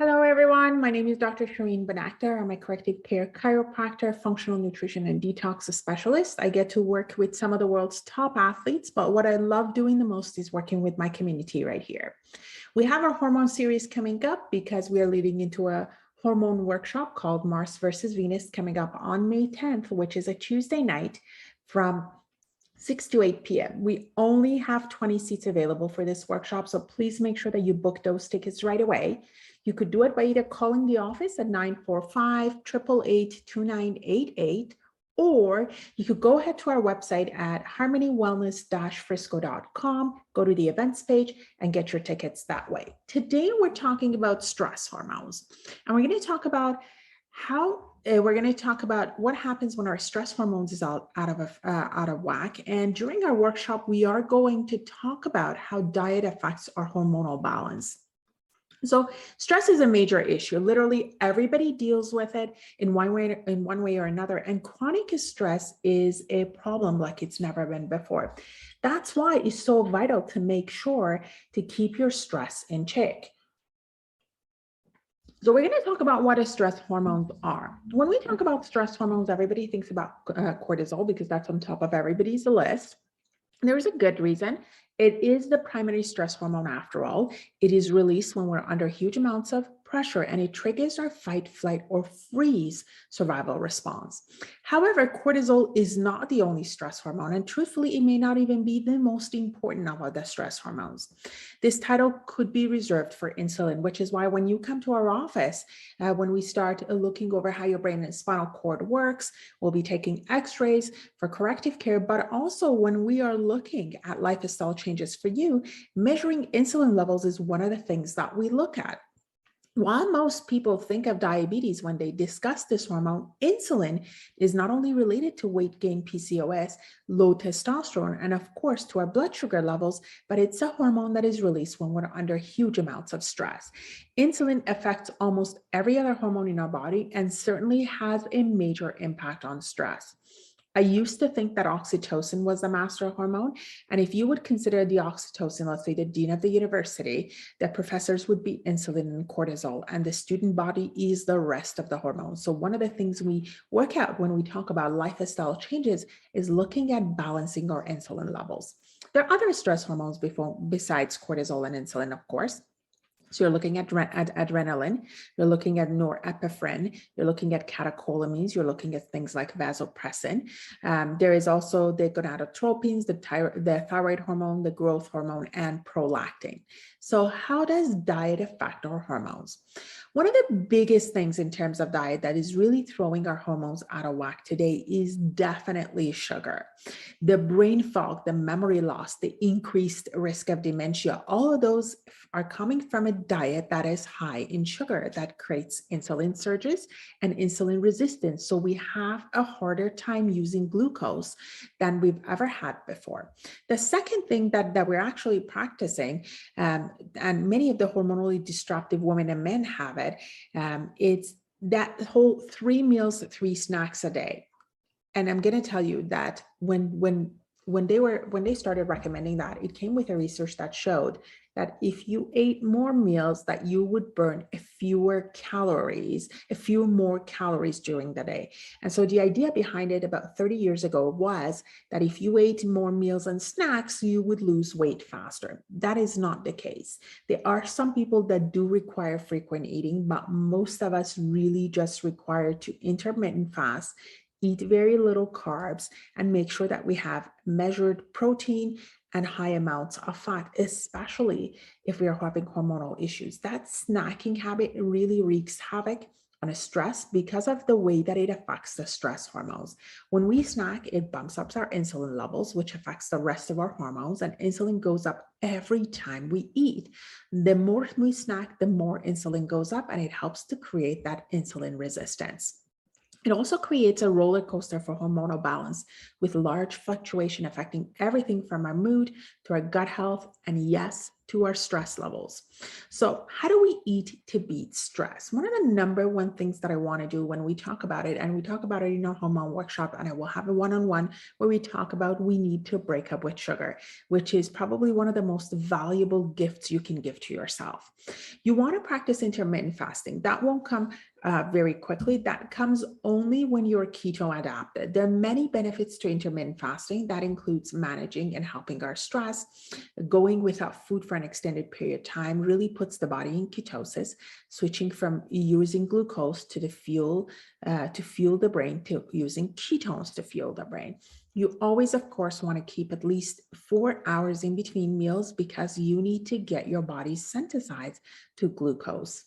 Hello, everyone. My name is Dr. Shireen Banakta. I'm a corrective care chiropractor, functional nutrition, and detox specialist. I get to work with some of the world's top athletes, but what I love doing the most is working with my community right here. We have our hormone series coming up because we are leading into a hormone workshop called Mars versus Venus coming up on May 10th, which is a Tuesday night from 6 to 8 p.m. We only have 20 seats available for this workshop, so please make sure that you book those tickets right away. You could do it by either calling the office at 945-888-2988, or you could go ahead to our website at harmonywellness-frisco.com, go to the events page, and get your tickets that way. Today, we're talking about stress hormones, and we're going to talk about what happens when our stress hormones is out of whack. And during our workshop, we are going to talk about how diet affects our hormonal balance. So stress is a major issue. Literally everybody deals with it in one way or another. And chronic stress is a problem like it's never been before. That's why it's so vital to make sure to keep your stress in check. So we're going to talk about what stress hormones are. When we talk about stress hormones, everybody thinks about cortisol because that's on top of everybody's list. There's a good reason. It is the primary stress hormone after all. It is released when we're under huge amounts of pressure, and it triggers our fight, flight, or freeze survival response. However, cortisol is not the only stress hormone, and truthfully, it may not even be the most important of the stress hormones. This title could be reserved for insulin, which is why when you come to our office, when we start looking over how your brain and spinal cord works, we'll be taking x-rays for corrective care, but also when we are looking at lifestyle changes for you, measuring insulin levels is one of the things that we look at. While most people think of diabetes when they discuss this hormone, insulin is not only related to weight gain, PCOS, low testosterone, and of course to our blood sugar levels, but it's a hormone that is released when we're under huge amounts of stress. Insulin affects almost every other hormone in our body and certainly has a major impact on stress. I used to think that oxytocin was the master hormone. And if you would consider the oxytocin, let's say the dean of the university, the professors would be insulin and cortisol, and the student body is the rest of the hormones. So one of the things we work out when we talk about lifestyle changes is looking at balancing our insulin levels. There are other stress hormones besides cortisol and insulin, of course. So you're looking at adrenaline, you're looking at norepinephrine, you're looking at catecholamines, you're looking at things like vasopressin. There is also the gonadotropins, the thyroid hormone, the growth hormone, and prolactin. So how does diet affect our hormones? One of the biggest things in terms of diet that is really throwing our hormones out of whack today is definitely sugar. The brain fog, the memory loss, the increased risk of dementia, all of those are coming from a diet that is high in sugar that creates insulin surges and insulin resistance. So we have a harder time using glucose than we've ever had before. The second thing that we're actually practicing, and many of the hormonally disruptive women and men have it, it's that whole 3 meals, 3 snacks a day. And I'm going to tell you that when they started recommending that, it came with a research that showed that if you ate more meals, that you would burn a few more calories during the day. And so the idea behind it about 30 years ago was that if you ate more meals and snacks, you would lose weight faster. That is not the case. There are some people that do require frequent eating, but most of us really just require to intermittent fast, eat very little carbs, and make sure that we have measured protein and high amounts of fat, especially if we are having hormonal issues. That snacking habit really wreaks havoc on stress because of the way that it affects the stress hormones. When we snack, it bumps up our insulin levels, which affects the rest of our hormones, and insulin goes up every time we eat. The more we snack, the more insulin goes up, and it helps to create that insulin resistance. It also creates a roller coaster for hormonal balance with large fluctuation affecting everything from our mood to our gut health and, yes, to our stress levels. So how do we eat to beat stress? One of the number one things that I want to do when we talk about it, and we talk about it in our hormone workshop, and I will have a one-on-one where we talk about we need to break up with sugar, which is probably one of the most valuable gifts you can give to yourself. You want to practice intermittent fasting. That won't come very quickly. That comes only when you're keto adapted. There are many benefits to intermittent fasting. That includes managing and helping our stress. Going without food for an extended period of time really puts the body in ketosis, switching from using glucose to the fuel to fuel the brain to using ketones to fuel the brain. You always, of course, want to keep at least 4 hours in between meals because you need to get your body sensitized to glucose.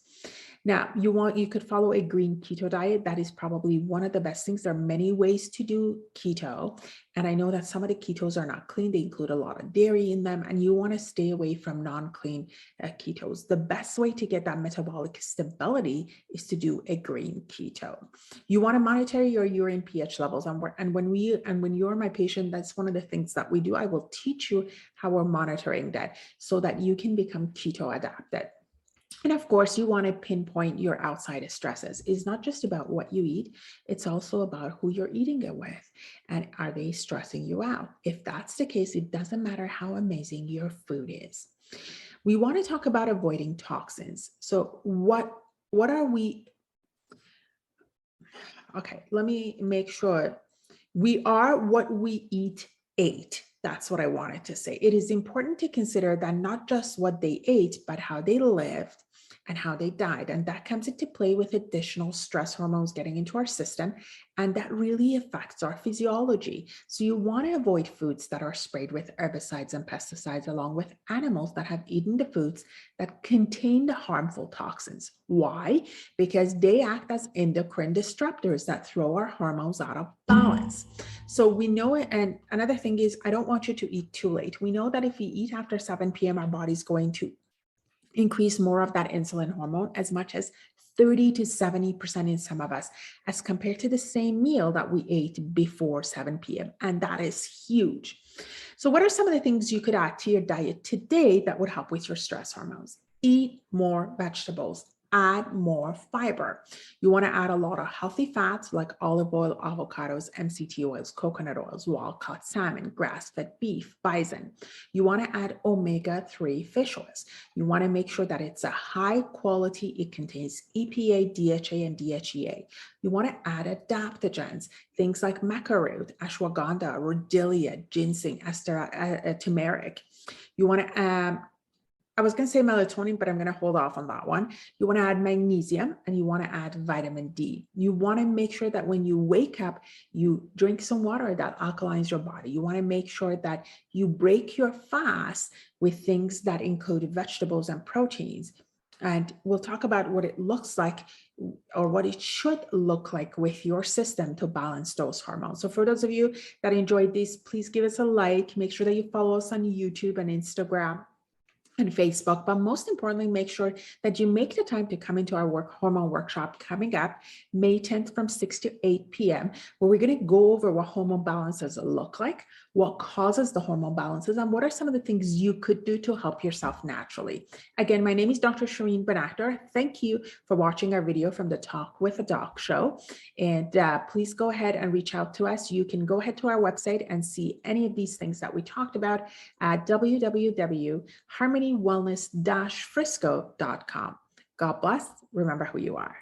Now, you could follow a green keto diet. That is probably one of the best things. There are many ways to do keto. And I know that some of the ketos are not clean. They include a lot of dairy in them, and you want to stay away from non-clean ketos. The best way to get that metabolic stability is to do a green keto. You want to monitor your urine pH levels. And when you're my patient, that's one of the things that we do. I will teach you how we're monitoring that so that you can become keto adapted. And of course, you want to pinpoint your outside stresses. It's not just about what you eat, it's also about who you're eating it with. And are they stressing you out? If that's the case, it doesn't matter how amazing your food is. We want to talk about avoiding toxins. So what are we? Okay, let me make sure. We are what we ate. That's what I wanted to say. It is important to consider that not just what they ate, but how they lived and how they died. And that comes into play with additional stress hormones getting into our system. And that really affects our physiology. So you want to avoid foods that are sprayed with herbicides and pesticides, along with animals that have eaten the foods that contain the harmful toxins. Why? Because they act as endocrine disruptors that throw our hormones out of balance. So we know it. And another thing is, I don't want you to eat too late. We know that if we eat after 7 p.m., our body's going to increase more of that insulin hormone, as much as 30 to 70% in some of us, as compared to the same meal that we ate before 7 p.m. And that is huge. So what are some of the things you could add to your diet today that would help with your stress hormones? Eat more vegetables. Add more fiber. You want to add a lot of healthy fats like olive oil, avocados, MCT oils, coconut oils, wild-caught salmon, grass-fed beef, bison. You want to add omega-3 fish oils. You want to make sure that it's a high quality. It contains EPA, DHA, and DHEA. You want to add adaptogens, things like maca root, ashwagandha, rhodiola, ginseng, turmeric. You want to I was going to say melatonin, but I'm going to hold off on that one. You want to add magnesium, and you want to add vitamin D. You want to make sure that when you wake up, you drink some water that alkalines your body. You want to make sure that you break your fast with things that include vegetables and proteins. And we'll talk about what it looks like, or what it should look like with your system to balance those hormones. So for those of you that enjoyed this, please give us a like. Make sure that you follow us on YouTube and Instagram and Facebook, but most importantly, make sure that you make the time to come into our hormone workshop coming up May 10th from 6 to 8 p.m., where we're going to go over what hormone balances look like, what causes the hormone balances, and what are some of the things you could do to help yourself naturally. Again, my name is Dr. Shireen Benactor. Thank you for watching our video from the Talk with a Doc show. And please go ahead and reach out to us. You can go ahead to our website and see any of these things that we talked about at www.harmonywellness-frisco.com. God bless. Remember who you are.